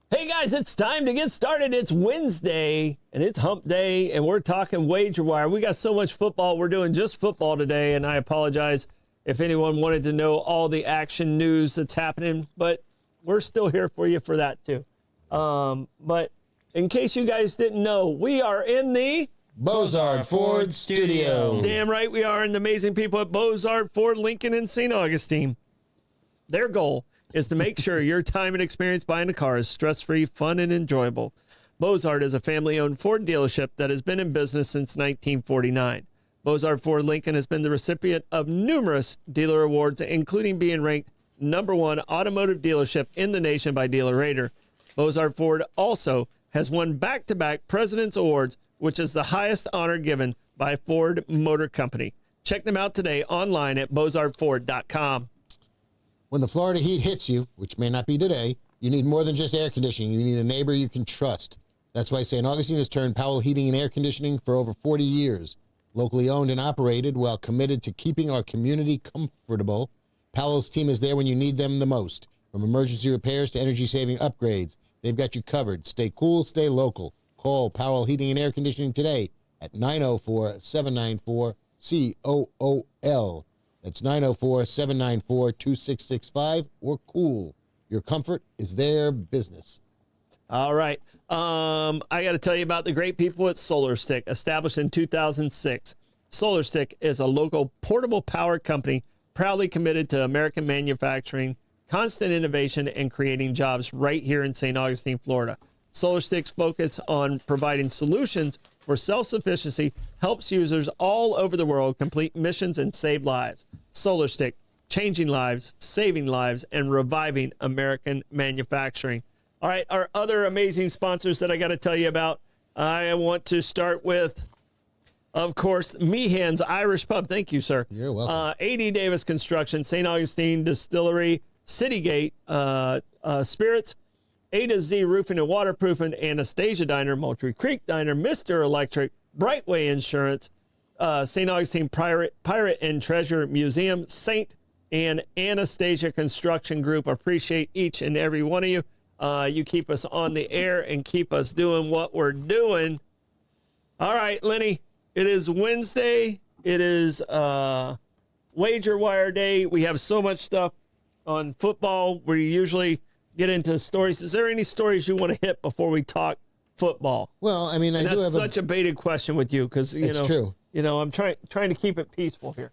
Hey guys, it's time to get started. It's Wednesday and it's hump day and we're talking wager wire. We got so much football. We're doing just football today, and I apologize if anyone wanted to know all the action news that's happening, but we're still here for you for that too. But in case you guys didn't know, we are in the Bozard Ford Studio. Damn right we are, and the amazing people at Bozard Ford Lincoln in St. Augustine. Their goal is to make sure your time and experience buying a car is stress-free, fun, and enjoyable. Bozard is a family-owned Ford dealership that has been in business since 1949. Bozard Ford Lincoln has been the recipient of numerous dealer awards, including being ranked #1 automotive dealership in the nation by DealerRater. Bozard Ford also has won back-to-back President's Awards, which is the highest honor given by Ford Motor Company. Check them out today online at bozardford.com. When the Florida heat hits you, which may not be today, you need more than just air conditioning. You need a neighbor you can trust. That's why St. Augustine has turned Powell Heating and Air Conditioning for over 40 years. Locally owned and operated while committed to keeping our community comfortable, Powell's team is there when you need them the most. From emergency repairs to energy-saving upgrades, they've got you covered. Stay cool, stay local. Call Powell Heating and Air Conditioning today at 904-794-COOL. That's 904-794-2665 or cool. Your comfort is their business. All right. I got to tell you about the great people at Solar Stick, established in 2006. Solar Stick is a local portable power company proudly committed to American manufacturing, constant innovation, and creating jobs right here in St. Augustine, Florida. Solar Stick's focus on providing solutions for self-sufficiency helps users all over the world complete missions and save lives. Solar Stick, changing lives, saving lives, and reviving American manufacturing. All right, our other amazing sponsors that I got to tell you about, I want to start with, of course, Meehan's Irish Pub. Thank you, sir. You're welcome. A.D. Davis Construction, St. Augustine Distillery, Citygate Spirits, A to Z Roofing and Waterproofing, Anastasia Diner, Moultrie Creek Diner, Mr. Electric, Brightway Insurance, St. Augustine Pirate and Treasure Museum, St. and Anastasia Construction Group. Appreciate each and every one of you. You keep us on the air and keep us doing what we're doing. All right, Lenny, it is Wednesday. It is Wager Wire Day. We have so much stuff on football. We usually get into stories. Is there any stories you want to hit before we talk football? Well, I mean, And that's such a baited question with you because It's true. You know, I'm trying to keep it peaceful here.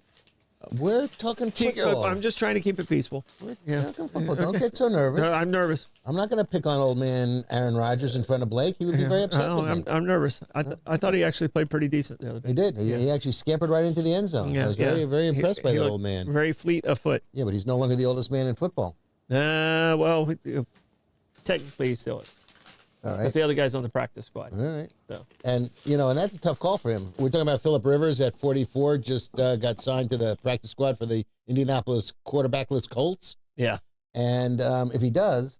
We're talking football. I'm just trying to keep it peaceful. We're talking football. Don't get so nervous. I'm nervous. I'm not going to pick on old man Aaron Rodgers in front of Blake. He would be very upset with me. I'm nervous. I thought he actually played pretty decent the other day. He did. He actually scampered right into the end zone. I was very impressed by that old man. Very fleet of foot. Yeah, but he's no longer the oldest man in football. Well, technically he still is. All right. Because the other guy's on the practice squad. All right. So. And, and that's a tough call for him. We're talking about Phillip Rivers at 44, just got signed to the practice squad for the Indianapolis quarterbackless Colts. Yeah. And if he does,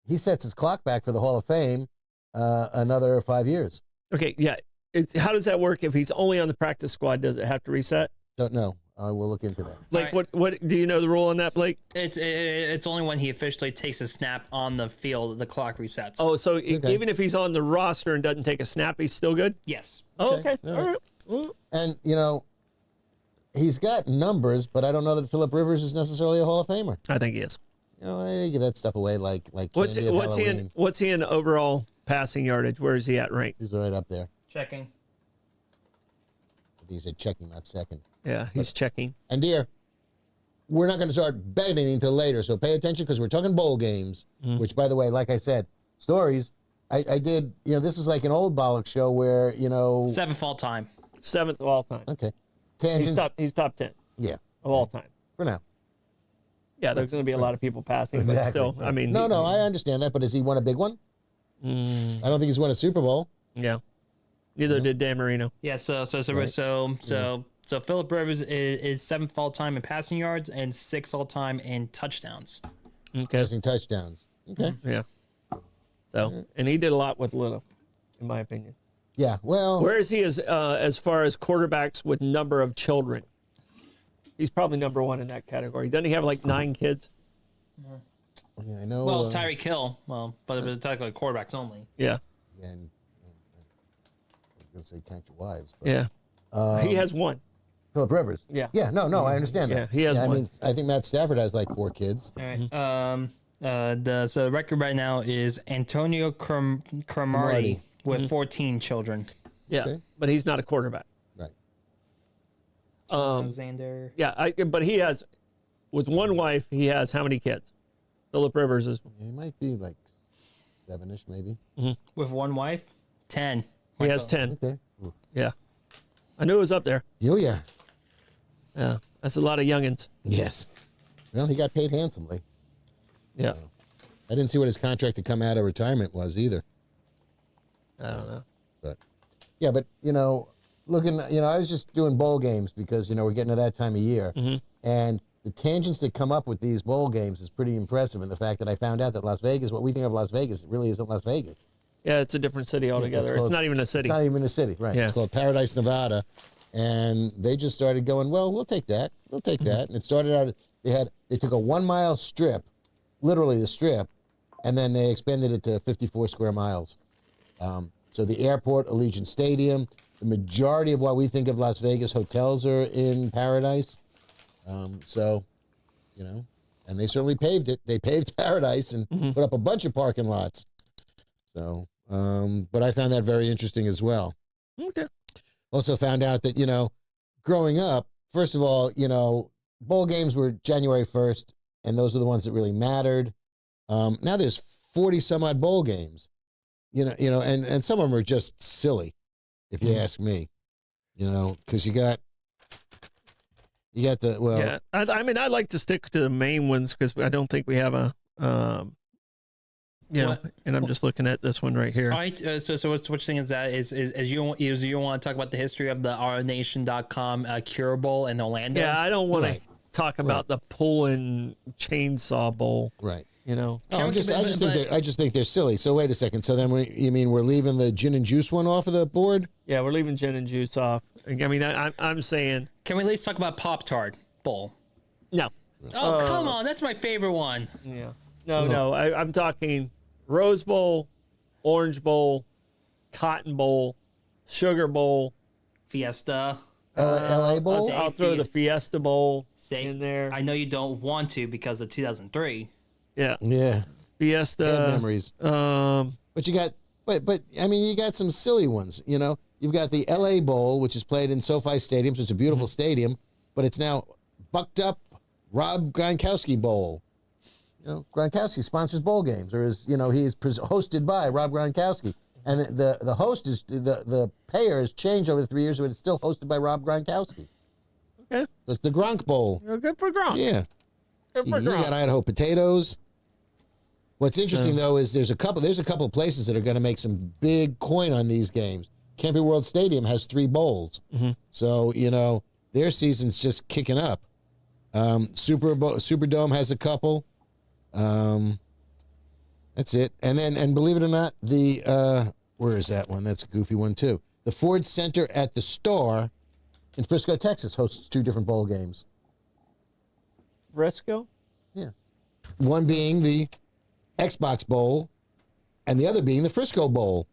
he sets his clock back for the Hall of Fame another 5 years. Okay, yeah. How does that work? If he's only on the practice squad, does it have to reset? Don't know. We'll look into that. Blake, Right. what do you know the rule on that, Blake? It's only when he officially takes a snap on the field the clock resets. Oh, so Okay. even if he's on the roster and doesn't take a snap, he's still good? yes. Oh, okay. All All right. right. Well, And, he's got numbers, but I don't know that Phillip Rivers is necessarily a Hall of Famer. I think he is. I give that stuff away like What's candy at Halloween. he in overall passing yardage? Where is he at ranked? He's right up there. Checking. He said checking, not second. Yeah, he's checking. And dear, we're not going to start betting until later, so pay attention because we're talking bowl games, which, by the way, like I said, stories. I did, this is like an old bollock show where, 7th all time. 7th of all time. okay, tangents. He's top 10 Yeah, of all time. for now. Yeah, there's going to be a lot of people passing, but still, I mean. No, I understand that, but has he won a big one? I don't think he's won a Super Bowl. Yeah. Neither did Dan Marino. Yeah, so Right. Phillip Rivers is 7th all time in passing yards and 6th all time in touchdowns. Okay. Passing touchdowns. Okay. Yeah. So, and he did a lot with little, in my opinion. Yeah, well. Where is he as far as quarterbacks with number of children? He's probably number one in that category. Doesn't he have like 9 kids? Yeah, I know. Well, Tyreek Hill. Well, but it was technically quarterbacks only. Yeah, And I was going to say count your wives, but yeah. He has one. Philip Rivers. Yeah. Yeah. No, I understand that. Yeah, he has I one. mean, I think Matt Stafford has like 4 kids. All right. So the record right now is Antonio Cromartie Cromartie. with 14 children. Yeah, Okay. but he's not a quarterback. Right. Alexander. Yeah, but he has, with one wife, he has how many kids? Philip Rivers is. It might be like 7-ish, maybe. With one wife, 10. He has 10. Okay. Yeah, I knew it was up there. Oh, yeah. Yeah, that's a lot of youngins. Yes. Well, he got paid handsomely. Yeah, I didn't see what his contract to come out of retirement was either. I don't know. But yeah, but looking, I was just doing bowl games because we're getting to that time of year, and the tangents that come up with these bowl games is pretty impressive. And the fact that I found out that Las Vegas, what we think of Las Vegas, really isn't Las Vegas. Yeah, it's a different city altogether. It's called- not even a city. It's not even a city, right? Yeah. It's called Paradise, Nevada, and they just started going, well, we'll take that, and it started out. They took a 1 mile strip, literally the strip, and then they expanded it to 54 square miles. So the airport, Allegiant Stadium, the majority of what we think of Las Vegas hotels are in Paradise. So, and they certainly paved it. They paved Paradise and put up a bunch of parking lots. So, but I found that very interesting as well. Okay. Also found out that, growing up, first of all, bowl games were January 1st, and those are the ones that really mattered. Now there's 40 some odd bowl games, and some of them are just silly, if you ask me, because you got the, well, Yeah, I mean, I like to stick to the main ones because I don't think we have a, What? and I'm just looking at this one right here. All right. So which thing is that? Is you want to talk about the history of the RNation.com Cure Bowl in Orlando? Yeah, I don't want Right. to talk about the pulling chainsaw bowl. right. You No, I just think they're silly. So wait a second. So then you mean we're leaving the gin and juice one off of the board? Yeah, we're leaving gin and juice off. I mean, I'm saying Can we at least talk about Pop Tart Bowl? no. Oh, come on. That's my favorite one. Yeah, no. I'm talking Rose Bowl, Orange Bowl, Cotton Bowl, Sugar Bowl. Fiesta. LA Bowl? I'll throw the Fiesta Bowl Say, in there. I know you don't want to because of 2003. Yeah, Yeah. Fiesta. Bad memories. Um, But you got, but I mean, you got some silly ones. You've got the LA Bowl, which is played in SoFi Stadium, so it's a beautiful stadium, but it's now bucked up Rob Gronkowski Bowl. Gronkowski sponsors bowl games, or he is hosted by Rob Gronkowski, and the host is the payer has changed over the 3 years, but it's still hosted by Rob Gronkowski. okay, So it's the Gronk Bowl. good for Gronk. Yeah. Good for You got Gronk. Idaho potatoes. What's interesting though is there's a couple of places that are going to make some big coin on these games. Camping World Stadium has 3 bowls, so their season's just kicking up. Superdome has a couple. That's it, and believe it or not, the where is that one? That's a goofy one too. The Ford Center at the Star in Frisco, Texas, hosts 2 different bowl games. Frisco. Yeah. One being the Xbox Bowl, and the other being the Frisco Bowl.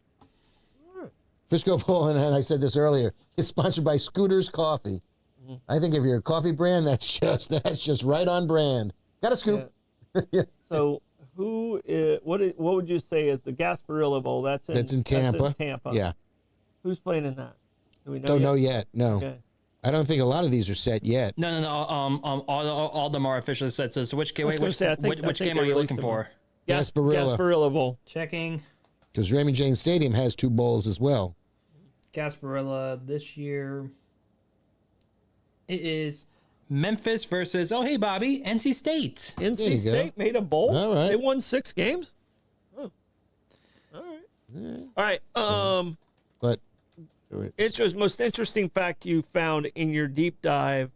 Frisco Bowl, and I said this earlier, is sponsored by Scooters Coffee. I think if you're a coffee brand, that's just right on brand. Got a scoop. Yeah. So what would you say is the Gasparilla Bowl? That's in Tampa. Tampa. Yeah. Who's playing in that? Do we know Don't yet? know yet. No. Okay. I don't think a lot of these are set yet. No. All of them are officially set. So which game? I was gonna say, I think which game they are you released looking them. for? Gasparilla. Gasparilla Bowl. Checking. Because Raymond James Stadium has 2 bowls as well. Gasparilla this year. It is Memphis versus hey Bobby, NC State. NC There you go. State made a bowl. All right. They won 6 games. Oh. All right. All right. But Most interesting fact you found in your deep dive,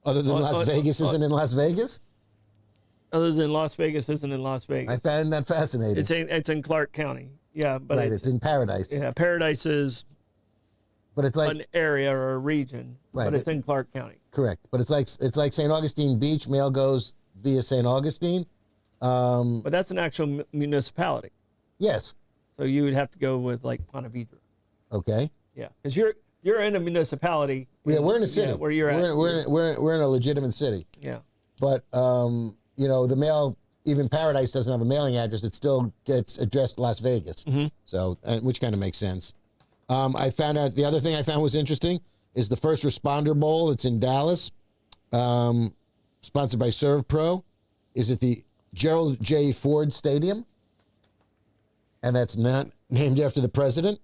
other than Las Vegas isn't in Las Vegas? other than Las Vegas isn't in Las Vegas. I found that fascinating. It's in Clark County. Yeah, but right, it's in Paradise. yeah, Paradise is But it's like an area or a region, Right, but it's in Clark County. correct. But it's like St. Augustine Beach. Mail goes via St. Augustine. But that's an actual municipality. Yes. So you would have to go with like Ponte Vedra. Okay. Yeah, because you're in a municipality. Yeah, we're in a city. Yeah, where you're at. We're in a legitimate city. Yeah. But you know, the mail, even Paradise doesn't have a mailing address. It still gets addressed Las Vegas. So, which kind of makes sense. I found out the other thing I found was interesting is the First Responder Bowl. It's in Dallas, sponsored by ServPro. Is at the Gerald J. Ford Stadium, and that's not named after the president.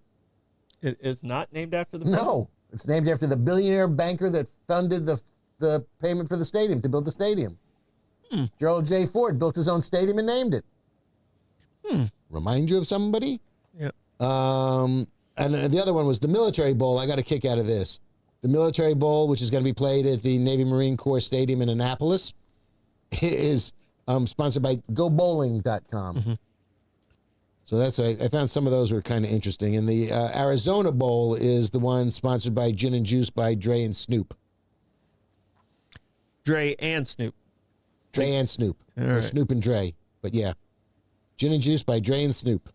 It is not named after the No, it's named after the billionaire banker that funded the payment for the stadium to build the stadium. Gerald J. Ford built his own stadium and named it. Remind you of somebody? Yeah. And the other one was the Military Bowl. I got a kick out of this. The Military Bowl, which is going to be played at the Navy Marine Corps Stadium in Annapolis, is sponsored by GoBowling.com. So that's I found some of those were kind of interesting. And the Arizona Bowl is the one sponsored by Gin and Juice by Dre and Snoop. Dre and Snoop. Dre and Snoop. All Or right. Snoop and Dre. But yeah. Gin and Juice by Dre and Snoop.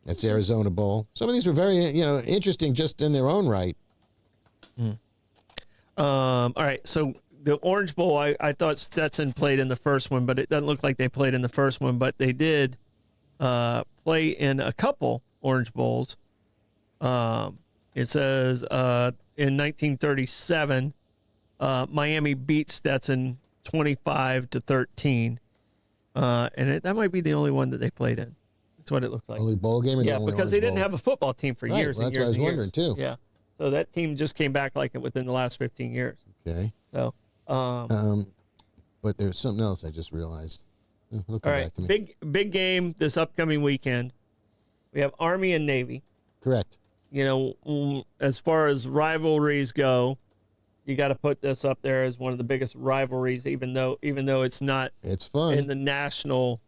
That's the Arizona Bowl. Some of these were very, interesting just in their own right. All right, so the Orange Bowl, I thought Stetson played in the first one, but it doesn't look like they played in the first one, but they did play in a couple Orange Bowls. It says in 1937, Miami beat Stetson 25-13, and that might be the only one that they played in. That's what it looks like. Only bowl game? Or the Yeah, only because they Orange didn't Bowl? have a football team for Right, years well, and that's what years I was and wondering, years. too. Yeah, so that team just came back like within the last 15 years. Okay. So, But there's something else I just realized. It'll come all right, back to me. big game this upcoming weekend. We have Army and Navy. Correct. As far as rivalries go, you got to put this up there as one of the biggest rivalries, even though it's not It's fun. in the national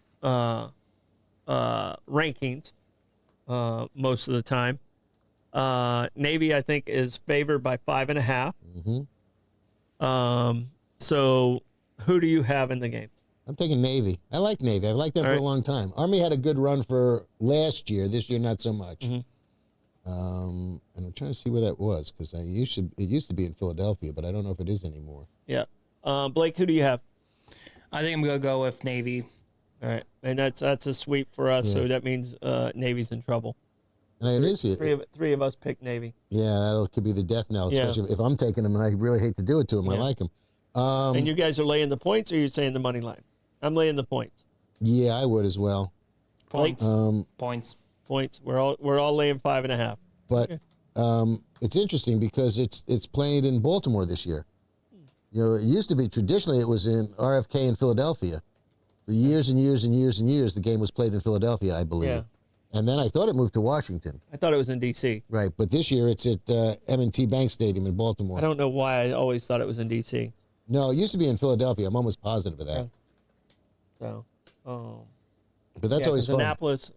rankings most of the time. Navy, I think, is favored by 5.5. So who do you have in the game? I'm taking Navy. I like Navy. I've liked them All for right. a long time. Army had a good run for last year. This year, not so much. And I'm trying to see where that was because it used to be in Philadelphia, but I don't know if it is anymore. Yeah. Blake, who do you have? I think I'm gonna go with Navy. All right. And that's a sweep for us, Yeah. so that means Navy's in trouble. And it is here. Three of us picked Navy. Yeah, that could be the death knell, Yeah. especially if I'm taking them, and I really hate to do it to them. I Yeah. like them. And you guys are laying the points, or you're saying the money line? I'm laying the points. Yeah, I would as well. Points. Um, Points. Points. We're all laying 5.5. But it's interesting because it's played in Baltimore this year. It used to be traditionally it was in RFK in Philadelphia. For years and years and years and years, the game was played in Philadelphia, I believe. Yeah. And then I thought it moved to Washington. I thought it was in D.C. Right, but this year it's at M&T Bank Stadium in Baltimore. I don't know why I always thought it was in D.C. No, it used to be in Philadelphia. I'm almost positive of that. So, But that's yeah, always 'cause fun. Annapolis,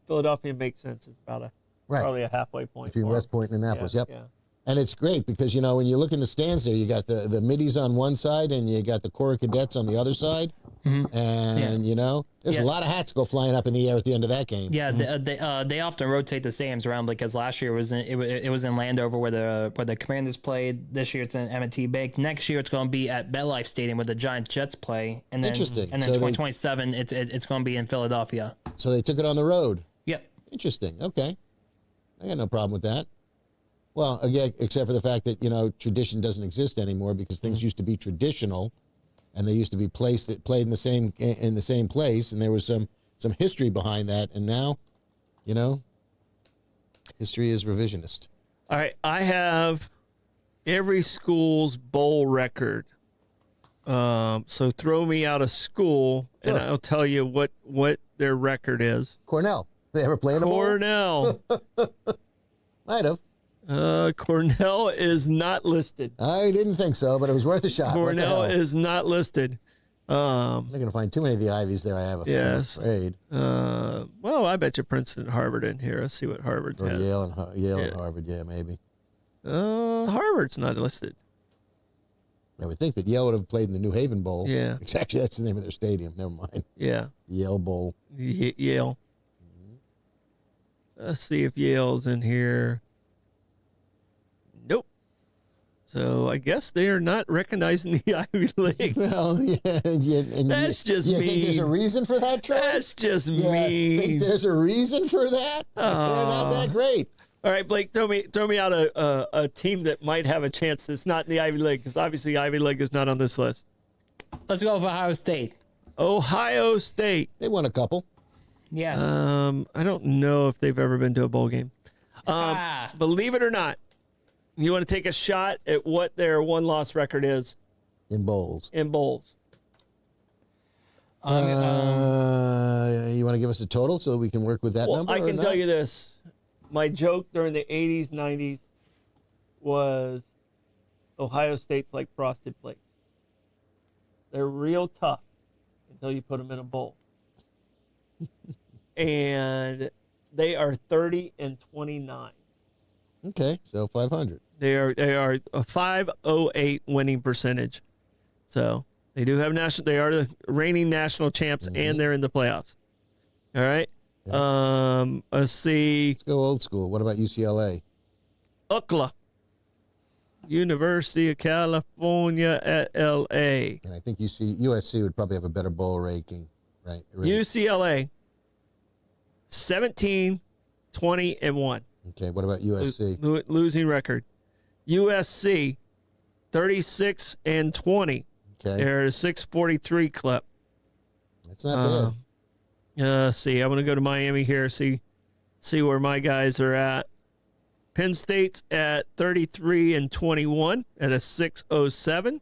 Philadelphia makes sense. It's about Right. probably a halfway point Between for West them. Point and Annapolis, Yeah, yep. Yeah. And it's great because, when you look in the stands there, you got the middies on one side and you got the Corps of Cadets on the other side. And, there's a Yeah. lot of hats go flying up in the air at the end of that game. Yeah, they often rotate the stadiums around because last year it was in Landover where the Commanders played. This year it's in M&T Bank. Next year it's going to be at MetLife Stadium where the Giants Jets play. And then Interesting. And then So they- 2027 it's going to be in Philadelphia. So they took it on the road. Yep. Interesting. Okay. I got no problem with that. Well, again, except for the fact that, tradition doesn't exist anymore because things used to be traditional and they used to be played in the same place, and there was some history behind that, and now, history is revisionist. All right, I have every school's bowl record. So throw me out of school, and Sure. I'll tell you what their record is. Cornell. They ever play in a bowl? Cornell. Might have. Cornell is not listed. I didn't think so, but it was worth a shot. What the Cornell hell? is not listed. I'm not going to find too many of the Ivies there. I have a Yes. afraid. Well, I bet you Princeton and Harvard in here. Let's see what Harvard Or has. Yale and Yeah. Harvard. Yeah, maybe. Harvard's not listed. I would think that Yale would have played in the New Haven Bowl. Yeah. Exactly, that's the name of their stadium. Never mind. Yeah. Yale Bowl. Yale. Let's see if Yale's in here. Nope. So I guess they are not recognizing the Ivy League. Well, and That's just you think there's a mean. reason for that, Troy? That's just Yeah, I mean. think there's a reason for that? They're not that great. All right, Blake, throw me out a team that might have a chance that's not in the Ivy League, because obviously Ivy League is not on this list. Let's go with Ohio State. Ohio State. They won a couple. Yes. I don't know if they've ever been to a bowl game. Believe it or not, you want to take a shot at what their one-loss record is In bowls. in bowls. You want to give us a total so we can work with that Well, number? I or can not? tell you this. My joke during the 80s, 90s was Ohio State's like Frosted Flakes. They're real tough until you put them in a bowl. And they are 30-29. Okay, so 500. They are a 508 winning percentage. So they do have national. They are the reigning national champs, and they're in the playoffs. All right. Let's see. Let's go old school. What about UCLA? UCLA, University of California at LA. And I think USC would probably have a better bowl ranking, right? UCLA, 17, 20, and 1. Okay, what about USC? Losing record. USC, 36 and 20. Okay, They're a 643 clip. that's not bad. See, I'm going to go to Miami here, see where my guys are at. Penn State's at 33 and 21 at a 607.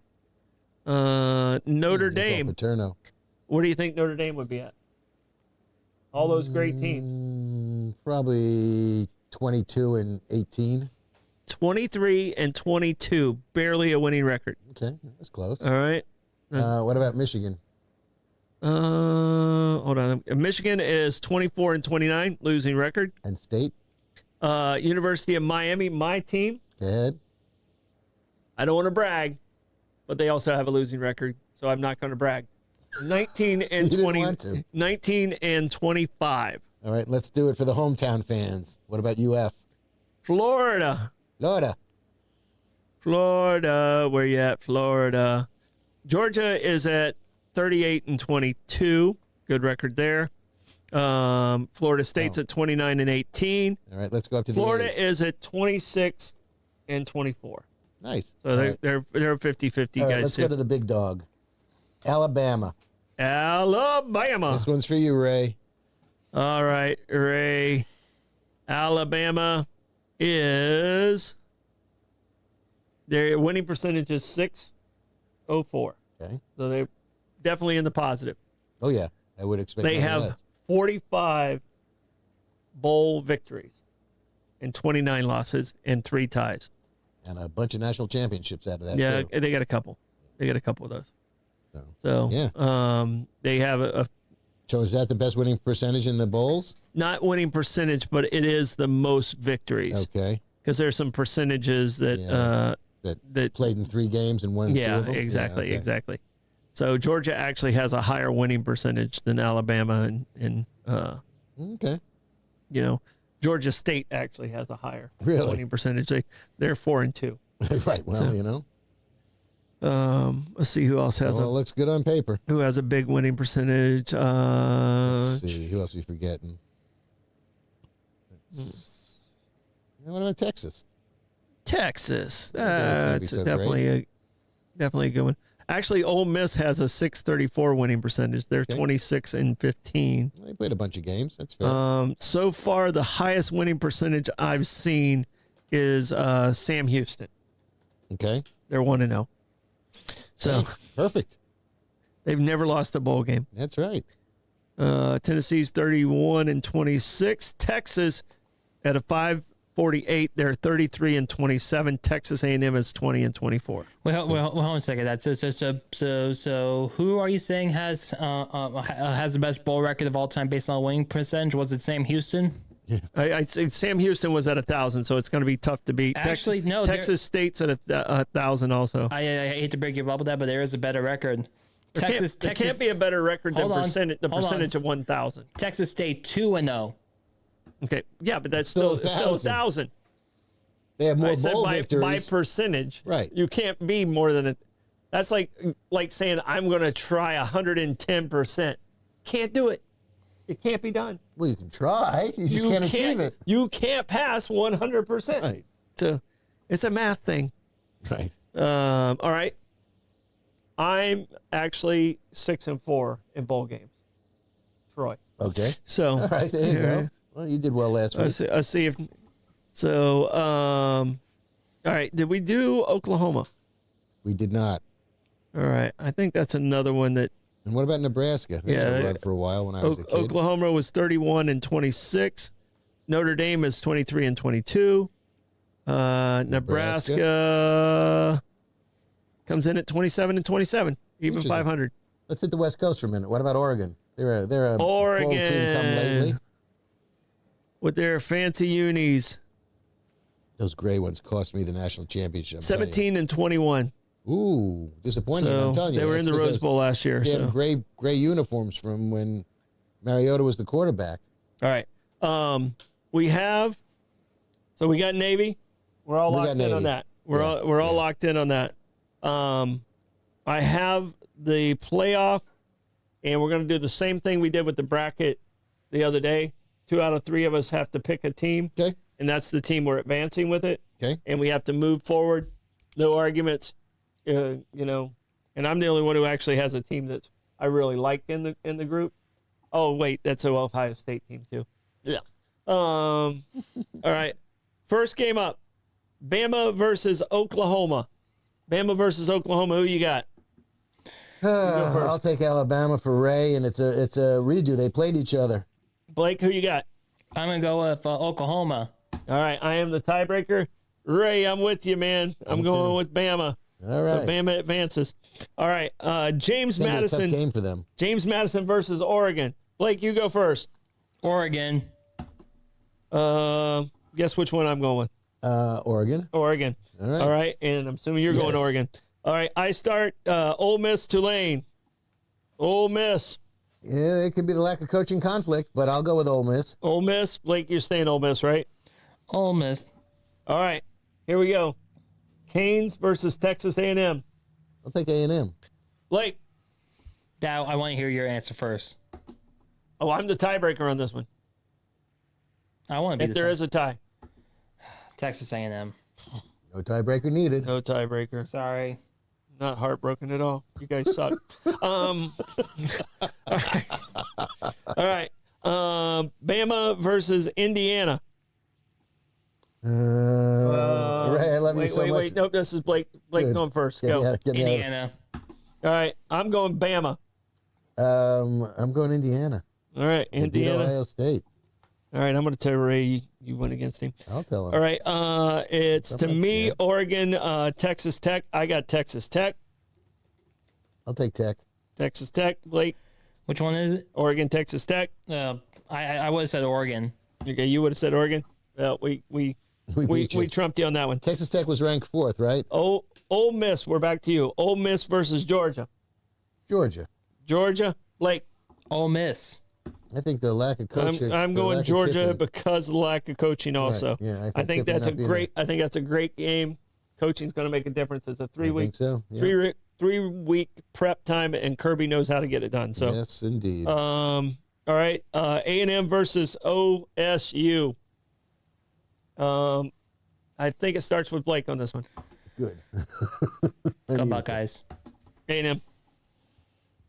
Notre Dame. Paterno. What do you think Notre Dame would be at? All those great teams. Probably 22 and 18. 23 and 22, barely a winning record. Okay, that's close. All right. What about Michigan? Hold on. Michigan is 24 and 29, losing record. And State? University of Miami, my team. Go ahead. I don't want to brag, but they also have a losing record, so I'm not going to brag. 19 and You didn't 20. want to. 19 and 25. All right, let's do it for the hometown fans. What about UF? Florida. Florida. Where you at, Florida? Georgia is at 38 and 22. Good record there. Florida State's at 29 and 18. All right, let's go up to Florida the is at 26 and 24. Nice. So All they're right. they're 50-50 All right, guys let's too. go to the big dog. Alabama. Alabama. This one's for you, Ray. All right, Ray. Alabama is their winning percentage is 604. Okay. So they're definitely in the positive. Oh, yeah. I would expect They nothing have less. 45 bowl victories and 29 losses and 3 ties. And a bunch of national championships out of that, Yeah, too. they got a couple. They got a couple of those. So, So, yeah. they have a So is that the best winning percentage in the bowls? not winning percentage, but it is the most victories Okay. because there's some percentages that Yeah. That played in 3 games and won 2 yeah, of them? exactly, okay. exactly. So Georgia actually has a higher winning percentage than Alabama, and Okay. you know, Georgia State actually has a higher Really? winning percentage. They're 4 and 2. Right. Well, So- you know. Let's see who else has Well, it looks good on paper. who has a big winning percentage. Let's see. Who else are we forgetting? What about Texas? Texas. that's gonna be That's so definitely a good one. Actually, Ole Miss has a 634 winning percentage. They're 26 and 15. They played a bunch of games. That's fair. So far, the highest winning percentage I've seen is Sam Houston. Okay. They're 1-0. So Hey, perfect. they've never lost a bowl game. That's right. Tennessee's 31 and 26. Texas at a 548. They're 33 and 27. Texas A&M is 20 and 24. Well, hold on a second. So, who are you saying has the best bowl record of all time based on winning percentage? Was it Sam Houston? I think Sam Houston was at 1,000, so it's going to be tough to beat. Actually, no, Texas State's at 1,000 also. I hate to break your bubble, but there is a better record. There can't be a better record than percentage of 1,000. Texas State 2-0. Okay, yeah, but that's still 1,000. They have more I said bowl by victories. percentage. Right. You can't be more than it. That's like saying I'm going to try 110%. Can't do it. It can't be done. Well, you can try. You just can't achieve it. You can't pass 100%. Right. So it's a math thing. Right. All right. I'm actually 6-4 in bowl games. Troy. Okay. So All right. There you go. Well, you did well last week. Let's see if. So, all right. Did we do Oklahoma? We did not. All right. I think that's another one that. And what about Nebraska? They had a run for a while when I was a kid. Oklahoma was 31-26. Notre Dame is 23-22. Nebraska comes in at 27-27, even 500. Let's hit the West Coast for a minute. What about Oregon? They're a Oregon bowl team come lately. With their fancy unis, Those gray ones cost me the national championship. I'm telling you. 17-21. Ooh, disappointing. So I'm telling you. they were in the Rose Bowl last year. They So. had gray uniforms from when Mariota was the quarterback. All right. We got Navy. We're all locked in on that. We're all locked in on that. I have the playoff, and we're going to do the same thing we did with the bracket the other day. 2 out of 3 of us have to pick a team. Okay. And that's the team we're advancing with it. Okay. And we have to move forward. No arguments. And I'm the only one who actually has a team that I really like in the group. Oh wait, that's an Ohio State team too. Yeah. All right. First game up. Bama versus Oklahoma. Bama versus Oklahoma. Who you got? I'll take Alabama for Ray, and it's a redo. They played each other. Blake, who you got? I'm going to go with Oklahoma. All right. I am the tiebreaker. Ray, I'm with you, man. I'm going with Bama. All right. So Bama advances. All right. James It's gonna be a Madison. tough game for them. James Madison versus Oregon. Blake, you go first. Oregon. Guess which one I'm going with? Oregon. Oregon. All right. All right. And I'm assuming you're going Yes. Oregon. All right. I start Ole Miss, Tulane. Ole Miss. Yeah, it could be the lack of coaching conflict, but I'll go with Ole Miss. Ole Miss. Blake, you're staying Ole Miss, right? Ole Miss. All right. Here we go. Canes versus Texas A&M. I'll take A&M. Blake. Now, I want to hear your answer first. Oh, I'm the tiebreaker on this one. I want to be If there is a tie. Texas A&M. No tiebreaker needed. No tiebreaker. Sorry. Not heartbroken at all. You guys suck. All right. All right. Bama versus Indiana. Ray, I love you so much. Wait. Nope, this is Blake. Blake Good. going first. Get Go. me out- get me out. Indiana. All right. I'm going Bama. I'm going Indiana. All right. They beat Indiana. Ohio State. All right. I'm going to tell Ray you went against him. I'll tell him. All right. It's to Something's me, good. Oregon, Oregon, Texas Tech. I got Texas Tech. I'll take Tech. Texas Tech. Blake. Which one is it? Oregon, Texas Tech. I would have said Oregon. Okay. You would have said Oregon. Well, we beat you. trumped you on that one. Texas Tech was ranked 4th, right? Oh, Ole Miss. We're back to you. Ole Miss versus Georgia. Georgia. Georgia. Blake. Ole Miss. I think the lack of coaching. I'm the going lack of Georgia Kiffin- because of the lack of coaching. Also, Yeah, I think Kiffin that's a not being great. I think that's a great game. Coaching's going to make a difference. It's a 3 I week, think so. Yeah. 3 week prep time, and Kirby knows how to get it done. So, Yes, indeed. all right, A&M versus OSU. I think it starts with Blake on this one. Good. Go Buckeyes. A&M.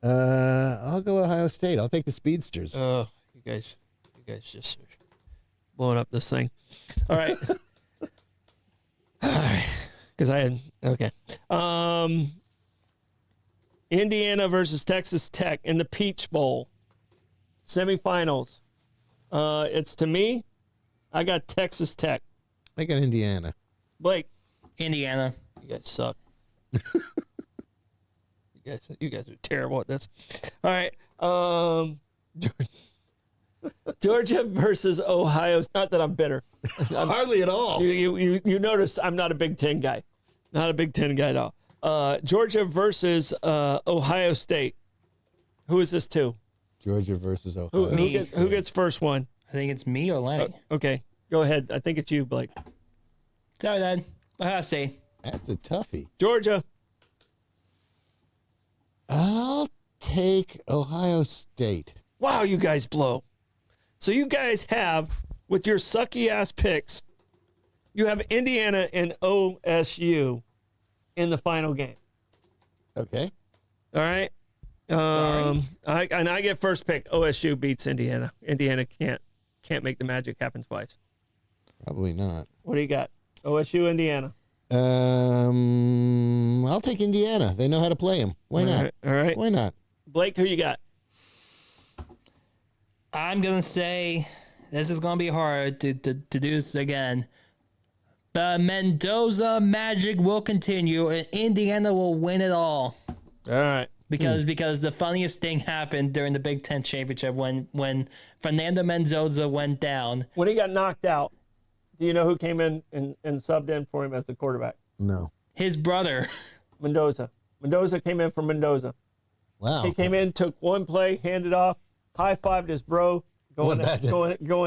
I'll go Ohio State. I'll take the Speedsters. You guys just blowing up this thing. All right. All right. Because I had, okay. Indiana versus Texas Tech in the Peach Bowl semifinals. It's to me, I got Texas Tech. I got Indiana. Blake, Indiana. you guys suck. You guys are terrible at this. All right. Georgia versus Ohio. Not that I'm bitter. Hardly at all. You notice I'm not a Big Ten guy. Not a Big Ten guy at all. Georgia versus Ohio State. Who is this to? Georgia versus Ohio. Who gets first one? I think it's me or Lenny. Okay, go ahead. I think it's you, Blake. Sorry, Dad. Ohio State. That's a toughie. Georgia. I'll take Ohio State. Wow, you guys blow. So you guys have, with your sucky ass picks, you have Indiana and OSU in the final game. Okay. All right. I get first pick. OSU beats Indiana. Indiana can't make the magic happen twice. Probably not. What do you got? OSU, Indiana. I'll take Indiana. They know how to play him. Why not? All right. Why not? Blake, who you got? I'm going to say this is going to be hard to do this again. The Mendoza magic will continue and Indiana will win it all. All right. Because the funniest thing happened during the Big Ten championship when Fernando Mendoza went down. When he got knocked out, do you know who came in and subbed in for him as the quarterback? No. His brother. Mendoza. Mendoza came in for Mendoza. Wow. He came in, took one play, handed off, high-fived his bro, going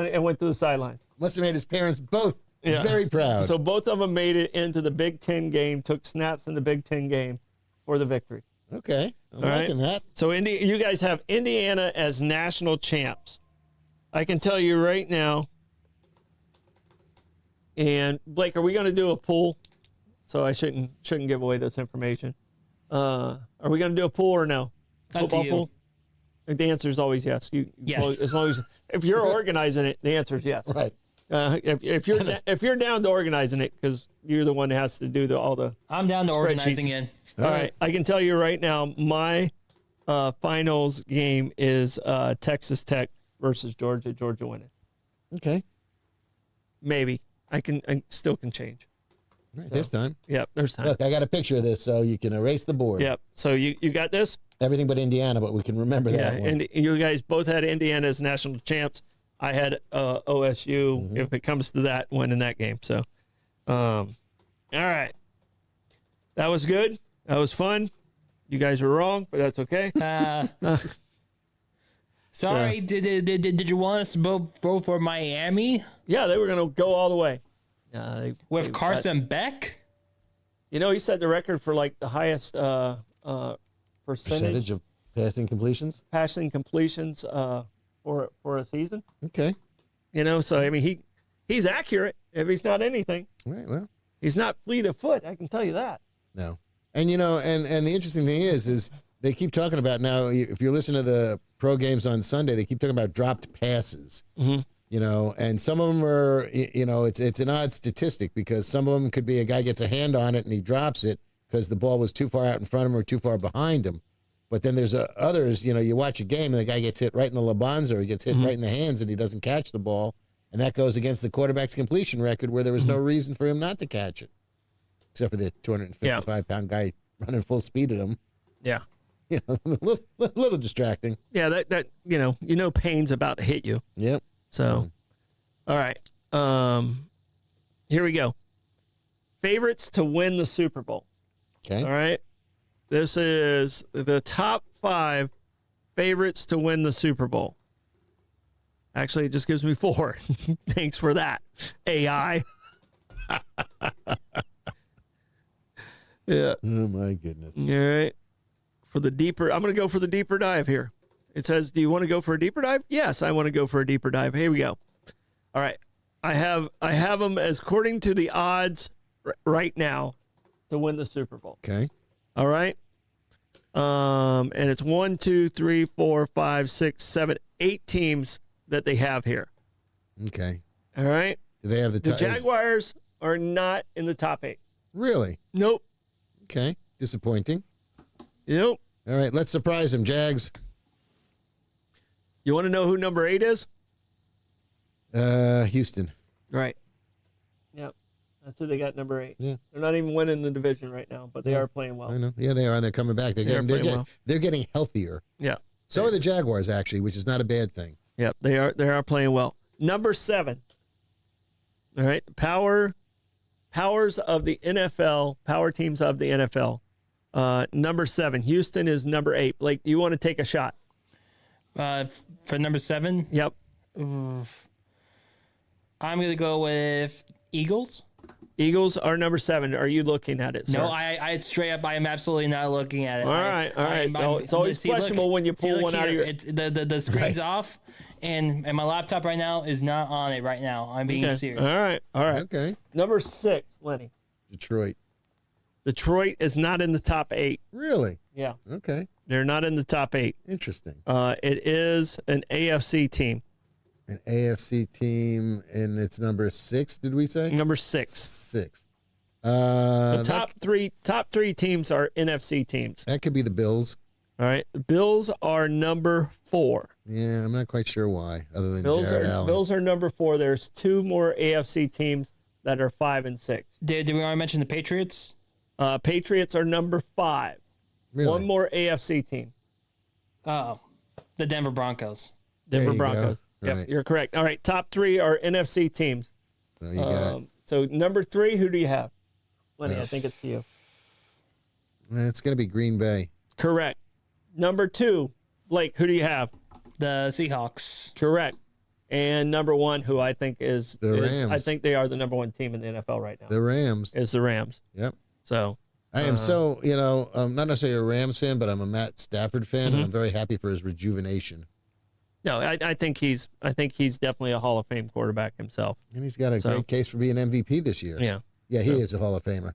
and went to the sideline. Must have made his parents both very proud. So both of them made it into the Big Ten game, took snaps in the Big Ten game for the victory. Okay. I'm All liking that. So you guys have Indiana as national champs. I can tell you right now. And Blake, are we going to do a pool? So I shouldn't give away this information. Are we going to do a pool or no? Up to you. Pool? The answer is always yes. Yes. As long as if you're organizing it, the answer is yes. Right. If you're down to organizing it, because you're the one that has to do all the. I'm down to organizing it. All right. I can tell you right now, my finals game is Texas Tech versus Georgia. Georgia winning. Okay. Maybe I still can change. All right, there's time. Yep, there's time. Look, I got a picture of this, so you can erase the board. Yep. So you got this? Everything but Indiana, but we can remember that one. And you guys both had Indiana as national champs. I had OSU, if it comes to that, winning that game. So, all right. That was good. That was fun. You guys were wrong, but that's okay. Sorry, did you want us to both vote for Miami Yeah, they were going to go all the way. with Carson Beck? He set the record for like the highest percentage of passing completions. passing completions for a season. Okay. So I mean he's accurate if he's not anything. All right. Well, He's not fleet of foot, I can tell you that. no. And and the interesting thing is they keep talking about now. If you're listening to the pro games on Sunday, they keep talking about dropped passes. Mm-hmm. And some of them are, it's an odd statistic because some of them could be a guy gets a hand on it and he drops it because the ball was too far out in front of him or too far behind him. But then there's others, you watch a game and the guy gets hit right in the labanza or he gets hit right in the hands and he doesn't catch the ball. And that goes against the quarterback's completion record where there was no reason for him not to catch it, except for the 255-pound guy running full speed at him. Yeah. A little distracting. Yeah, that pain's about to hit you. Yep. So, all right. Here we go. Favorites to win the Super Bowl. Okay. All right. This is the top 5 favorites to win the Super Bowl. Actually, it just gives me 4. Thanks for that, AI. Yeah. Oh, my goodness. All right. I'm going to go for the deeper dive here. It says, do you want to go for a deeper dive? Yes, I want to go for a deeper dive. Here we go. All right. I have them as according to the odds right now to win the Super Bowl. Okay. All right. And it's 1, 2, 3, 4, 5, 6, 7, 8 teams that they have here. Okay. All right. Do they have the Jaguars are not in the top 8. Really? Nope. Okay. Disappointing. Nope. All right. Let's surprise them, Jags. You want to know who number 8 is? Houston. Right. Yep. That's who they got, number 8. Yeah. They're not even winning the division right now, but they are playing well. I know. Yeah, they are. They're coming back. They're getting healthier. Yeah. So are the Jaguars, actually, which is not a bad thing. Yep, they are playing well. Number 7. All right, powers of the NFL, power teams of the NFL. Number 7, Houston is number 8. Blake, do you want to take a shot? For number 7, Yep. I'm gonna go with Eagles. Eagles are number 7. Are you looking at it, sir? No, I straight up, I am absolutely not looking at it. All right. It's always questionable when you pull one out of your. It's, the screen's off, and my laptop right now is not on it right now. I'm being Okay. serious. All right. Okay. Number 6, Lenny. Detroit. Detroit is not in the top 8. Really? Yeah, Okay. they're not in the top 8. Interesting. It is an AFC team. An AFC team, and it's number 6. Did we say Number 6. 6? The top three teams are NFC teams. That could be the Bills. All right. The Bills are number 4. Yeah, I'm not quite sure why, other than Jared Allen. Bills are number 4. There's 2 more AFC teams that are 5 and 6. Did we already mention the Patriots? Patriots are number 5. Really? One more AFC team. Oh, the Denver Broncos. Denver you Broncos. go. Yep, Right. you're correct. All right, top 3 are NFC teams. So you got. So number 3, who do you have? Lenny, I think it's to you. It's going to be Green Bay. Correct. Number 2, Blake, who do you have? The Seahawks. Correct. And number 1, who I think is Rams. I think they are the number 1 team in the NFL right now. The Rams. Is the Rams. Yep. So I am so, I'm not necessarily a Rams fan, but I'm a Matt Stafford fan, and I'm very happy for his rejuvenation. no, I think he's definitely a Hall of Fame quarterback himself. And he's got a great case for being MVP this year. Yeah. Yeah, he is a Hall of Famer.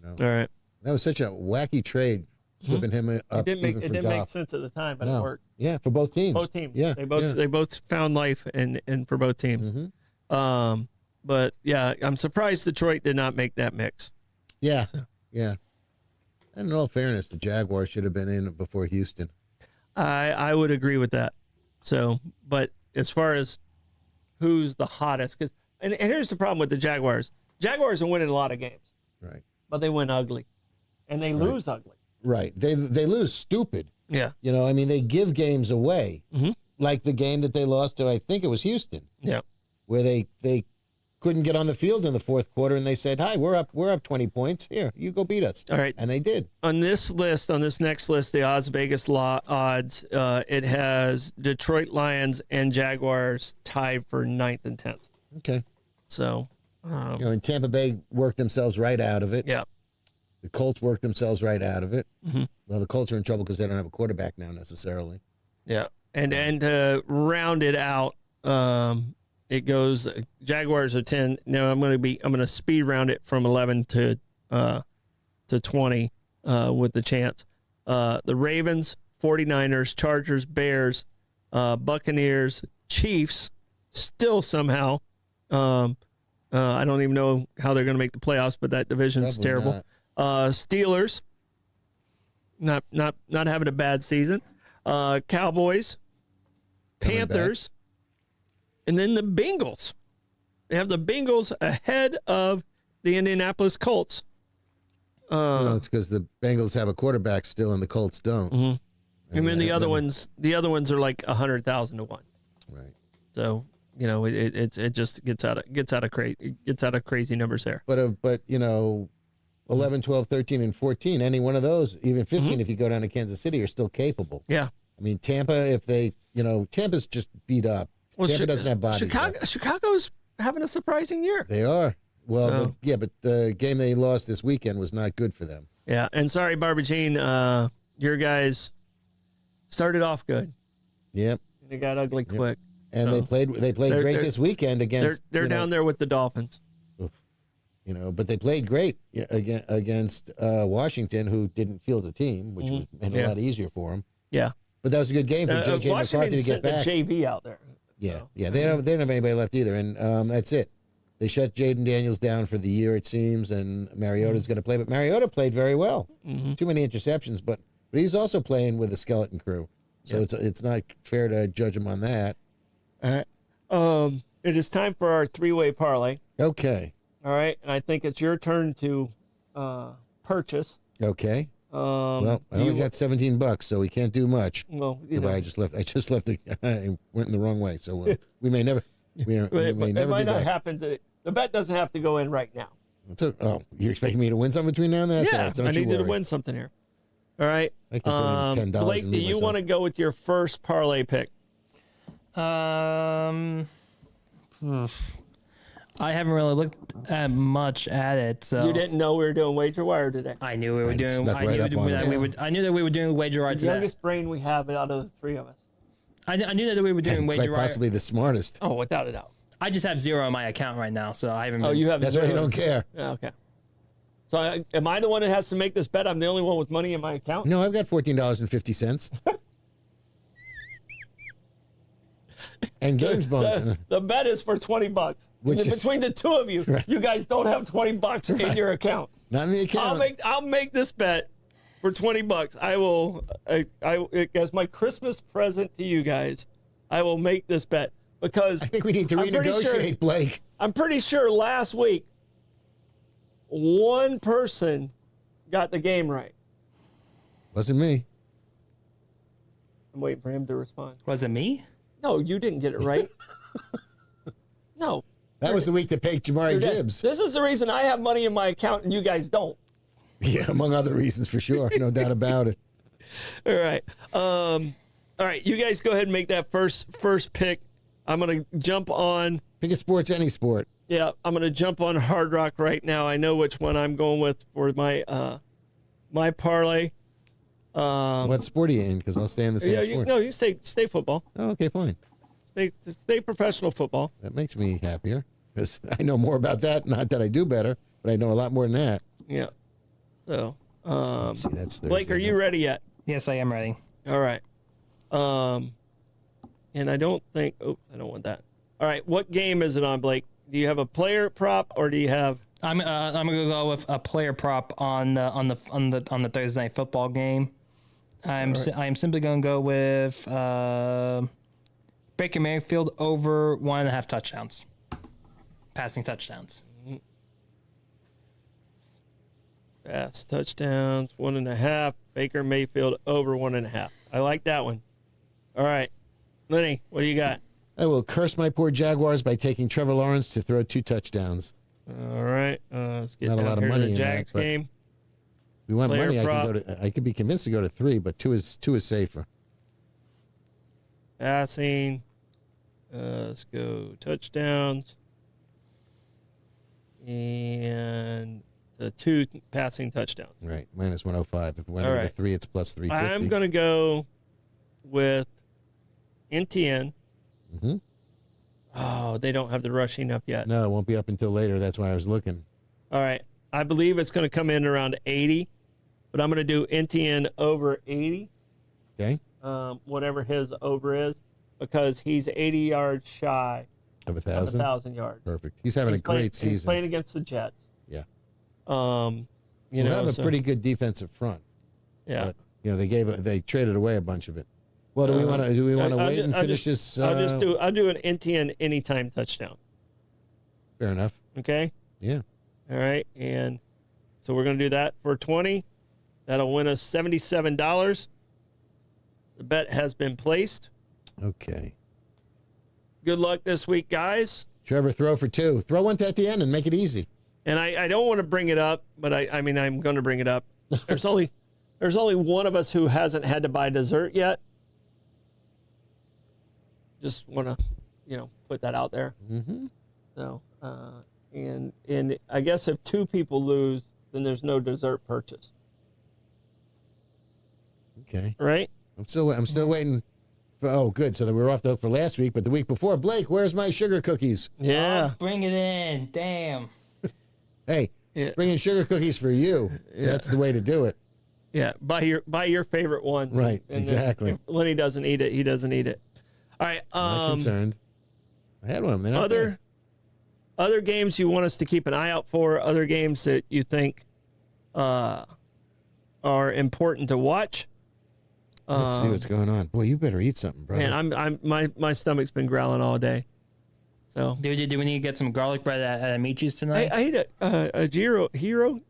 All right. That was such a wacky trade, flipping him up It didn't even for make Goff. sense at the time, but it No. worked. Yeah, for both teams. Both teams. Yeah, They both found life in for both teams. But yeah, I'm surprised Detroit did not make that mix. Yeah, yeah. And in all fairness, the Jaguars should have been in before Houston. I would agree with that. So, but as far as who's the hottest, because and here's the problem with the Jaguars. Jaguars are winning a lot of games, Right. but they win ugly, and they lose ugly. Right. They lose stupid. Yeah. You know, I mean, they give games away, like the game that they lost to, I think it was Houston, Yeah. where they couldn't get on the field in the fourth quarter, and they said, "Hi, we're up 20 points. Here, you go beat us." All right. And they did. On this next list, the Oz Vegas odds, it has Detroit Lions and Jaguars tied for 9th and 10th. Okay. So, And Tampa Bay worked themselves right out of it. yeah. The Colts worked themselves right out of it. Well, the Colts are in trouble because they don't have a quarterback now necessarily. Yeah. And to round it out, it goes Jaguars are 10. Now I'm going to speed round it from 11 to 20 with the chance. The Ravens, 49ers, Chargers, Bears, Buccaneers, Chiefs, still somehow. I don't even know how they're going to make the playoffs, but that division's Probably terrible. not. Steelers, not having a bad season. Cowboys, Coming Panthers, and then the Bengals. They have the Bengals ahead of the Indianapolis Colts. No, it's because the Bengals have a quarterback still, and the Colts don't. And then the other ones are like 100,000 to 1. Right. So it just gets out of crazy numbers there. But 11, 12, 13, and 14, any one of those, even 15, if you go down to Kansas City, are still capable. Yeah. I mean, Tampa, if they, Tampa's just beat up. Well, Tampa doesn't have bodies. Chicago's having a surprising year. They are. Well, So- but the game they lost this weekend was not good for them. Yeah, and sorry, Barbara your guys started off good. Yep. They got ugly quick. And So, they played they're- great this weekend They're against. down there with the Dolphins. But they played great against Washington, who didn't field the team, which made it a lot easier for them. Yeah, But that was a good game for J.J. McCarthy to get back. the JV out there. Yeah, So, yeah. They don't have anybody left either, and that's it. They shut Jaden Daniels down for the year, it seems, and Mariota's going to play. But Mariota played very well. Too many interceptions, but he's also playing with a skeleton crew, so it's not fair to judge him on that. All right. It is time for our three-way parlay. Okay, All right, and I think it's your turn to purchase. okay. Well, I do only you- got $17, so we can't do much. well, you Goodbye, know, I just left. I went in the wrong way, so we may never. We may it never might be not back. happen today. The bet doesn't have to go in right now. Oh, you're expecting me to win something between now and then? That's all Yeah, right. Don't I you need you to worry. win something here. All right. I can put in $10 Blake, and do leave you myself. want to go with your first parlay pick? I haven't really looked at much at it, so You didn't know we were doing Wager Wire today. I knew we were doing. snuck I right knew up on that it. we would. I knew that we were doing wager right The today. youngest brain we have out of the three of us. I knew that we were doing Quite wager right. possibly the smartest. Oh, without a doubt. I just have 0 on my account right now, so I haven't. Oh, been- you have That's zero. why you don't care. Yeah, okay. So am I the one that has to make this bet? I'm the only one with money in my account? No, I've got $14.50. And games bonus. The bet is for $20. Which is- Between the two of you, you guys don't have $20 in your account. Not in the account. I'll make this bet for $20. I will as my Christmas present to you guys. I will make this bet because I think we need to I'm pretty renegotiate, sure- Blake. I'm pretty sure last week one person got the game right. Wasn't me. I'm waiting for him to respond. Was it me? No, you didn't get it right. No. That was the week that paid Jamari You're dead. Gibbs. This is the reason I have money in my account and you guys don't. Yeah, among other reasons for sure. No doubt about it. All right. All right, you guys go ahead and make that first pick. I'm going to jump on Pick a sports, any sport. Yeah, I'm going to jump on Hard Rock right now. I know which one I'm going with for my my parlay. What sport are you in? Because I'll stay in the same Yeah, sport. you stay football. Oh, okay, fine. Stay professional football. That makes me happier because I know more about that. Not that I do better, but I know a lot more than that. Yeah. So, See, that's Blake, Thursday are you night. ready yet? Yes, I am ready. All right. And I don't think. Oh, I don't want that. All right. What game is it on, Blake? Do you have a player prop or do you have? I'm gonna go with a player prop on the Thursday night football game. I'm simply gonna go with Baker Mayfield over 1.5 touchdowns, passing touchdowns. Pass touchdowns, 1.5. Baker Mayfield over 1.5. I like that one. All right. Lenny, what do you got? I will curse my poor Jaguars by taking Trevor Lawrence to throw 2 touchdowns. All right. Let's get Not a down lot of here to money the in that, Jags but- game. We want Player money. prop. I could be convinced to go to 3, but 2 is safer. Passing. Let's go touchdowns. And the 2 passing touchdowns. Right, minus 105. If we went All over right. 3, it's plus 350. I'm going to go with NTN. Mhm. Oh, they don't have the rushing up yet. No, it won't be up until later. That's why I was looking. All right. I believe it's going to come in around 80, but I'm going to do NTN over 80, Okay, whatever his over is, because he's 80 yards shy of of 1,000. 1,000 yards. Perfect. He's having a great He's season. playing against the Jets. Yeah, You we know, have a so- pretty good defensive front. yeah. But they traded away a bunch of it. Well, do we want to I'll wait ju- and I'll finish just- this? I'll do an NTN anytime touchdown. Fair enough. Okay. Yeah. All right. And so we're going to do that for 20. That'll win us $77. The bet has been placed. Okay. Good luck this week, guys. Trevor, throw for 2. Throw one at the end and make it easy. And I don't want to bring it up, but I mean, I'm going to bring it up. There's only one of us who hasn't had to buy dessert yet. Just want to, put that out there. Mm-hmm. So, and I guess if 2 people lose, then there's no dessert purchase, Okay. right? I'm still waiting. Oh, good. So that we were off the hook for last week, but the week before, Blake, where's my sugar cookies? Yeah. Oh, bring it in. Damn. Hey, Yeah. bringing sugar cookies for you. That's the way to do it. Yeah, buy your favorite ones. Right, And then exactly. If Lenny doesn't eat it, he doesn't eat it. All right. Not concerned. I had one. They're not there. Other games you want us to keep an eye out for, other games that you think are important to watch. Let's see what's going on. Boy, you better eat something, brother. Man, my stomach's been growling all day. So Do we need to get some garlic bread at Amici's tonight? I ate a Gyro. Euro.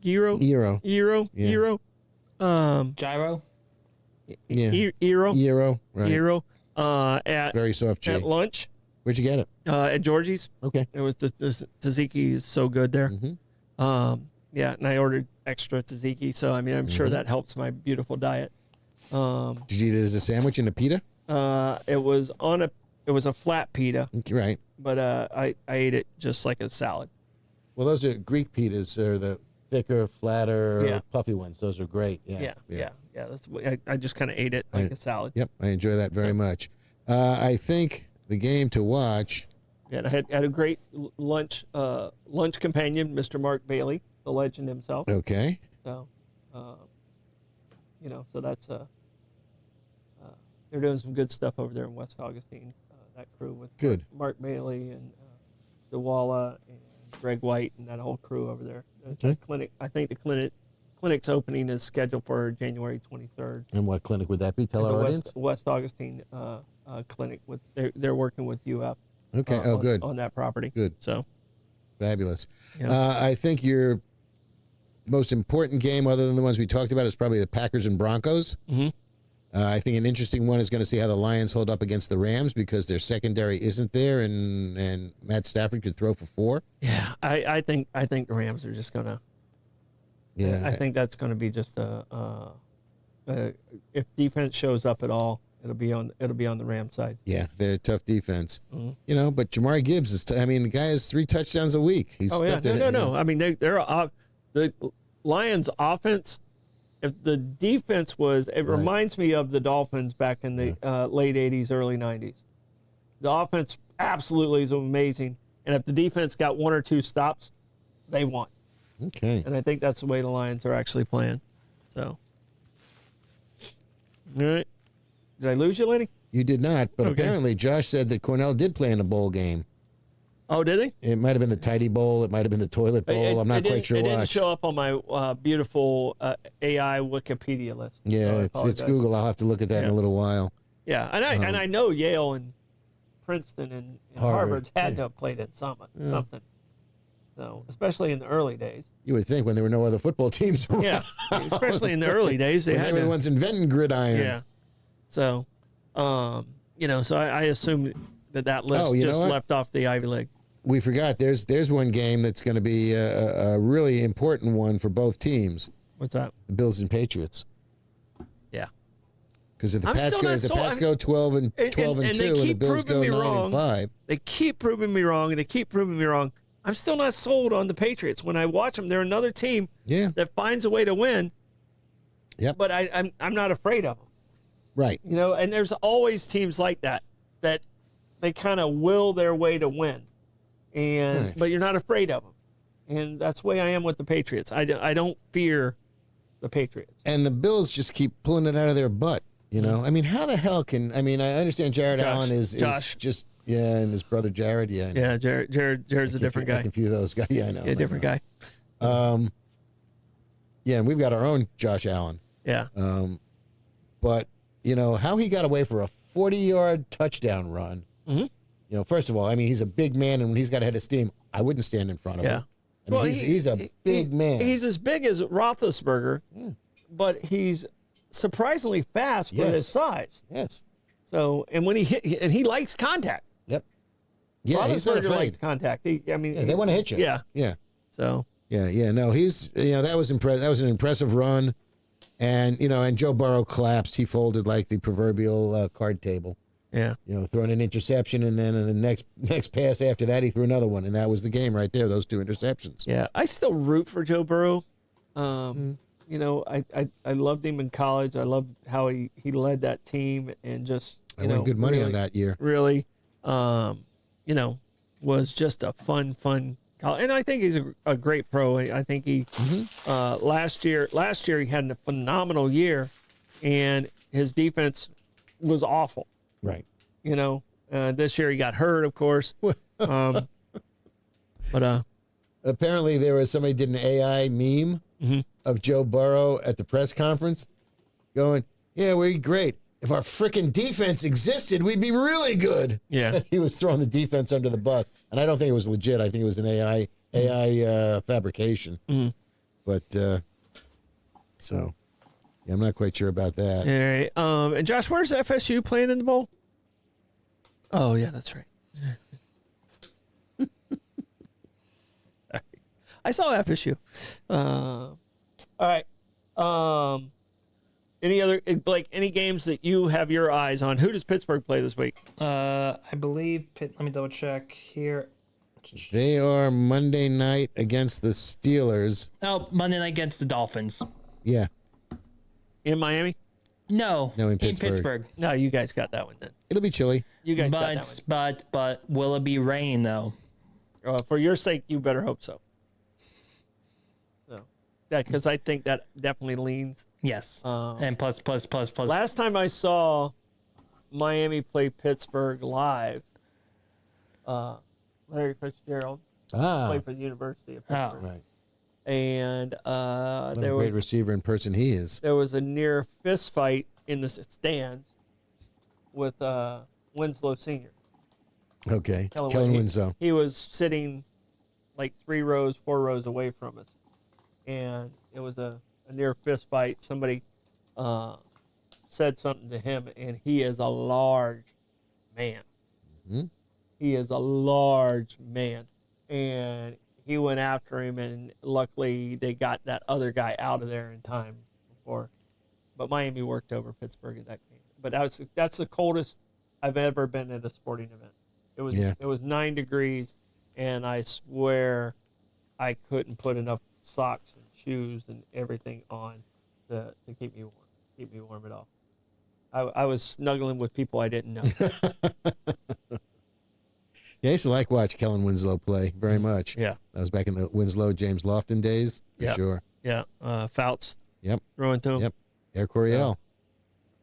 Yeah. Gyro. Yeah. Eero. Euro, right? Eero. At Very soft at shake. lunch. Where'd you get it? At Georgie's. Okay. It was the tzatziki is so good there. Yeah, and I ordered extra tzatziki, so I mean I'm sure that helps my beautiful diet. Did you eat it as a sandwich in a pita? It was a flat pita, Right. but I ate it just like a salad. Well, those are Greek pitas. They're the thicker, flatter, Yeah. puffy ones. Those are great. Yeah. Yeah. That's what I just kind of ate it like a salad. Yep, I enjoy that very much. I think the game to watch. Yeah, I had a great lunch companion, Mr. Mark Bailey, the legend himself. Okay. So, so that's they're doing some good stuff over there in West Augustine. That crew with Good. Mark Bailey and DeWalla and Greg White and that whole crew over there. Okay. The clinic. I think the clinic's opening is scheduled for January 23rd. And what clinic would that be? Tell The our audience. West Augustine clinic with they're working with UF. Okay. Good. On that property. Good. So Fabulous. Yeah. I think your most important game, other than the ones we talked about, is probably the Packers and Broncos. Mm-hmm. I think an interesting one is going to see how the Lions hold up against the Rams because their secondary isn't there, and Matt Stafford could throw for 4. yeah, I think the Rams are just gonna. Yeah. I think that's going to be just if defense shows up at all, it'll be on the Rams side. Yeah, they're a tough defense. Mm-hmm. But Jamar Gibbs is. I mean, the guy has 3 touchdowns a week. He's Oh yeah, tough to- no. I mean, they're the Lions' offense. If the defense was, it reminds me of the Dolphins back in the late '80s, early '90s. The offense absolutely is amazing, and if the defense got 1 or 2 stops, they won. Okay. And I think that's the way the Lions are actually playing. So, all right. Did I lose you, Lenny? You did not, but Okay. apparently Josh said that Cornell did play in a bowl game. Oh, did he? It might have been the Tidy Bowl. It might have been the Toilet Bowl. I'm not quite sure It didn't what. show up on my beautiful AI Wikipedia list. Yeah, so I it's apologize. Google. I'll have to look at that in Yeah. a little while. Yeah, and I know Yale and Princeton and Harvard had to have played at something. So, especially in the early days. You would think when there were no other football teams around. Yeah, especially in the early days, they When had they were to. the ones inventing gridiron. Yeah. So, so I assume that list Oh, you know just what? left off the Ivy League. We forgot. There's one game that's going to be a really important one for both teams. What's that? The Bills and Patriots. Yeah. Because if the I'm Pats still go, not if the sold. Pats go 12 and 2, they and the keep Bills go proving me 9 wrong. and 5. They keep proving me wrong, and they keep proving me wrong. I'm still not sold on the Patriots. When I watch them, they're another team Yeah. that finds a way to win. Yep. But I'm not afraid of them. Right. And there's always teams like that they kind of will their way to win, Right. but you're not afraid of them, and that's the way I am with the Patriots. I don't fear the Patriots. And the Bills just keep pulling it out of their butt. I mean, how the hell can? I mean, I understand Jared Josh. Allen is Josh. just and his brother Jared. Yeah. I know. Yeah, Jared's a different I guy. confuse those guys. Yeah, I know. Yeah, different guy. Yeah, and we've got our own Josh Allen. Yeah. But how he got away for a 40-yard touchdown run. Mm-hmm. First of all, I mean, he's a big man, and when he's got a head of steam, I wouldn't stand in front of Yeah. him. I mean, he's a big man. He's as big as Roethlisberger, but he's surprisingly fast for Yes. his size. Yes. So, and when he likes contact. Yep. Yeah, he's not Roethlisberger afraid. likes contact. They want to hit you. Yeah. Yeah. So. Yeah. No, he's that was That was an impressive run, and and Joe Burrow collapsed. He folded like the proverbial card table. Yeah. Throwing an interception, and then in the next pass after that, he threw another one, and that was the game right there. Those 2 interceptions. Yeah, I still root for Joe Burrow. I loved him in college. I loved how he led that team and just I won good money really, on that year. Really, was just a fun college. And I think he's a great pro. I think he last year he had a phenomenal year, and his defense was awful. Right. This year he got hurt, of course. But apparently there was somebody did an AI meme of Joe Burrow at the press conference going, "Yeah, we're great. If our frickin' defense existed, we'd be really good." Yeah. He was throwing the defense under the bus. And I don't think it was legit. I think it was an AI fabrication. But so Yeah, I'm not quite sure about that. All right. And Josh, where's FSU playing in the bowl? Oh yeah, that's right. Sorry. I saw FSU. All right. Any other, Blake? Any games that you have your eyes on? Who does Pittsburgh play this week? I believe. Let me double check here. They are Monday night against the Steelers. Oh, Monday night against the Dolphins. Yeah. In Miami? No, No, in Pittsburgh. No, you guys got that one then. It'll be chilly. You guys got that But will it be rain though? one. For your sake, you better hope so. Yeah, because I think that definitely leans. Yes. And plus. Last time I saw Miami play Pittsburgh live, Larry Fitzgerald played for the University of Pittsburgh. Right. And What a there great was receiver in person he is. there was a near fist fight in the stands with Winslow Sr. Okay. Kellen Kellen Winslow. Winslow. He was sitting like 4 rows away from us. And it was a near fist fight. Somebody said something to him, and he is a large man. Mm-hmm. He is a large man. And he went after him, and luckily they got that other guy out of there in time before. But Miami worked over Pittsburgh in that game. But that's the coldest I've ever been at a sporting event. It was 9 degrees, and I swear I couldn't put enough socks and shoes and everything on to keep me warm at all. I was snuggling with people I didn't know. Yeah, I used to like watch Kellen Winslow play very much. Yeah. That was back in the Winslow, James Lofton days. For sure. Yeah. Fouts. Yep. Throwing to him. Yep. Air Coryell.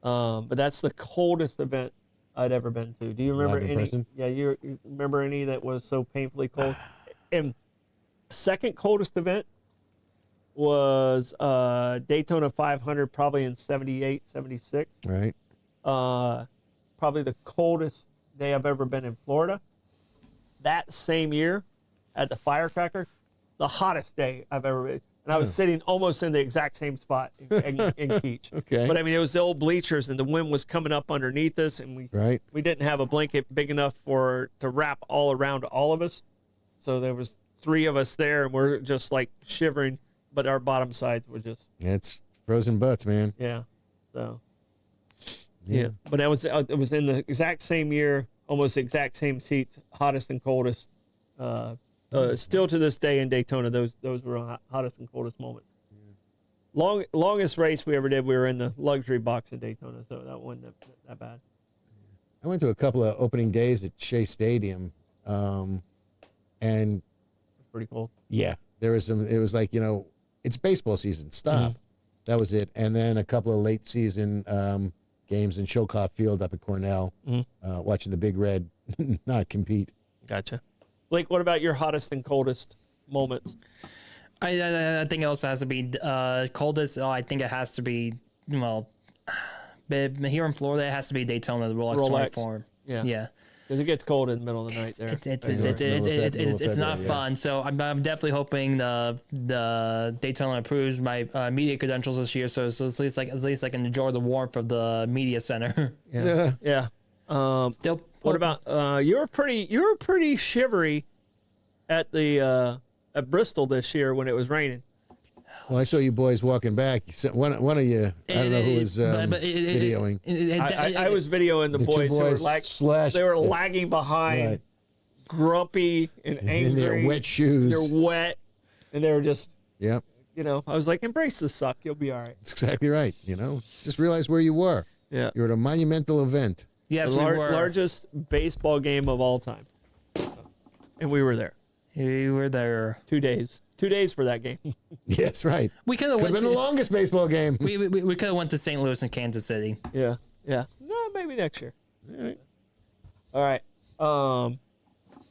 But that's the coldest event I'd ever been to. Do you remember Live in any? person? Yeah, you remember any that was so painfully cold? And second coldest event was Daytona 500, probably in 78, 76. Right. Probably the coldest day I've ever been in Florida. That same year at the Firecracker, the hottest day I've ever been. And I was sitting almost in the exact same spot in Keach. Okay. But I mean, it was the old bleachers, and the wind was coming up underneath us, and we didn't have a blanket big enough to wrap all around all of us. So there was 3 of us there, and we're just like shivering, but our bottom sides were just It's frozen butts, man. yeah. So yeah. But it was in the exact same year, almost the exact same seats, hottest and coldest. Still to this day in Daytona, those were hottest and coldest moments. Longest race we ever did, we were in the luxury box at Daytona, so that wasn't that bad. I went to a couple of opening days at Shea Stadium, and It's pretty cool. yeah, there was some. It was like, it's baseball season. Stop. That was it. And then a couple of late season games in Chilcott Field up at Cornell, watching the Big Red not compete. Gotcha. Blake, what about your hottest and coldest moments? I think it also has to be coldest. I think it has to be here in Florida. It has to be Daytona, the Rolex 24. Yeah. Because it gets cold in the middle of the night there. It's not fun. So I'm definitely hoping the Daytona approves my media credentials this year. So at least I can enjoy the warmth of the media center. Yeah. Still. What about you were pretty shivery at the at Bristol this year when it was raining. Well, I saw you boys walking back. One of you, I don't know who was videoing. I was videoing the boys who were they were lagging behind, Right. grumpy and angry. In their wet shoes. They're wet, and they were just, Yep, I was like, embrace the suck. You'll be all right. that's exactly right. Just realize where you were. Yeah. You're at a monumental event. Yes, The we were. largest baseball game of all time. And we were there. We were there. 2 days. 2 days for that game. Yes, right. We could have Could have went. been the longest baseball game. We could have went to St. Louis and Kansas City. Yeah. No, maybe next year. All right. All right.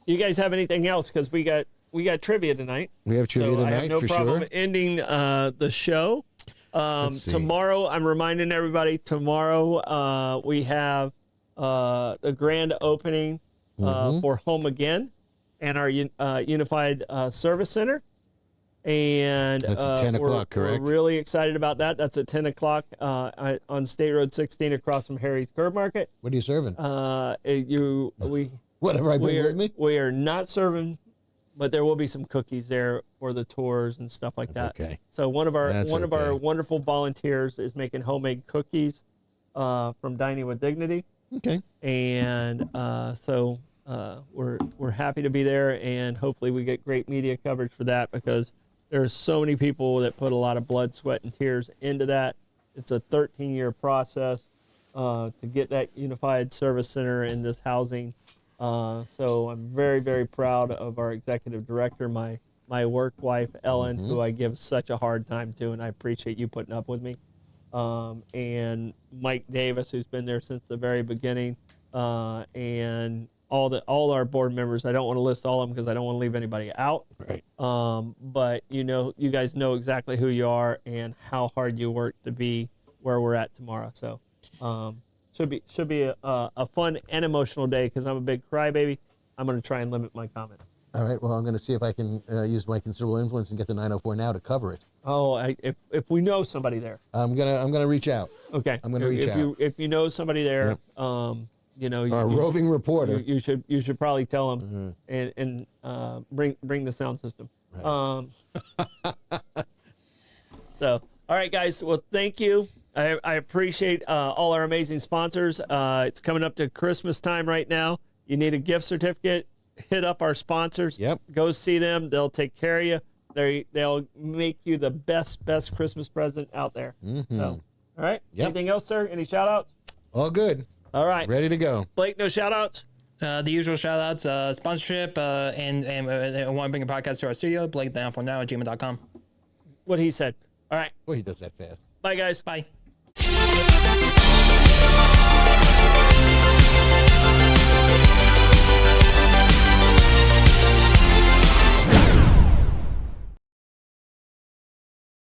You guys have anything else? Because we got trivia tonight. We have trivia So I have tonight no for problem sure. ending the show. Let's see. Tomorrow, I'm reminding everybody. Tomorrow, we have the grand opening for Home Again and our Unified Service Center. And That's at 10 o'clock, correct? We're really excited about that. That's at 10 o'clock on State Road 16 across from Harry's Curb Market. What are you serving? Whatever I bring with me? We are not serving, but there will be some cookies there for the tours and stuff like that. Okay. So one of our wonderful volunteers is making homemade cookies from Dining with Dignity. Okay. And so we're happy to be there, and hopefully we get great media coverage for that, because there's so many people that put a lot of blood, sweat, and tears into that. It's a 13-year process to get that unified service center in this housing. So I'm very, very proud of our executive director, my work wife, Ellen, who I give such a hard time to, and I appreciate you putting up with me. And Mike Davis, who's been there since the very beginning, and all our board members. I don't want to list all of them because I don't want to leave anybody out. Right. But you guys know exactly who you are and how hard you work to be where we're at tomorrow. So should be a fun and emotional day, because I'm a big crybaby. I'm going to try and limit my comments. All right. Well, I'm going to see if I can use my considerable influence and get the 904 now to cover it. Oh, if we know somebody there. I'm gonna reach out. Okay. I'm gonna reach out. If you know somebody there, Our roving reporter. You should probably tell them and bring the sound system. Right. So, all right, guys. Well, thank you. I appreciate all our amazing sponsors. It's coming up to Christmas time right now. You need a gift certificate, hit up our sponsors. Yep. Go see them. They'll take care of you. They'll make you the best Christmas present out there. So, all right. Yep. Anything else, sir? Any shout outs? All good. All right. Ready to go. Blake, no shout outs? The usual shout outs, sponsorship, and want to bring a podcast to our studio, BlakeDownForNow@gmail.com. What he said. All right. Boy, he does that fast. Bye, guys. Bye.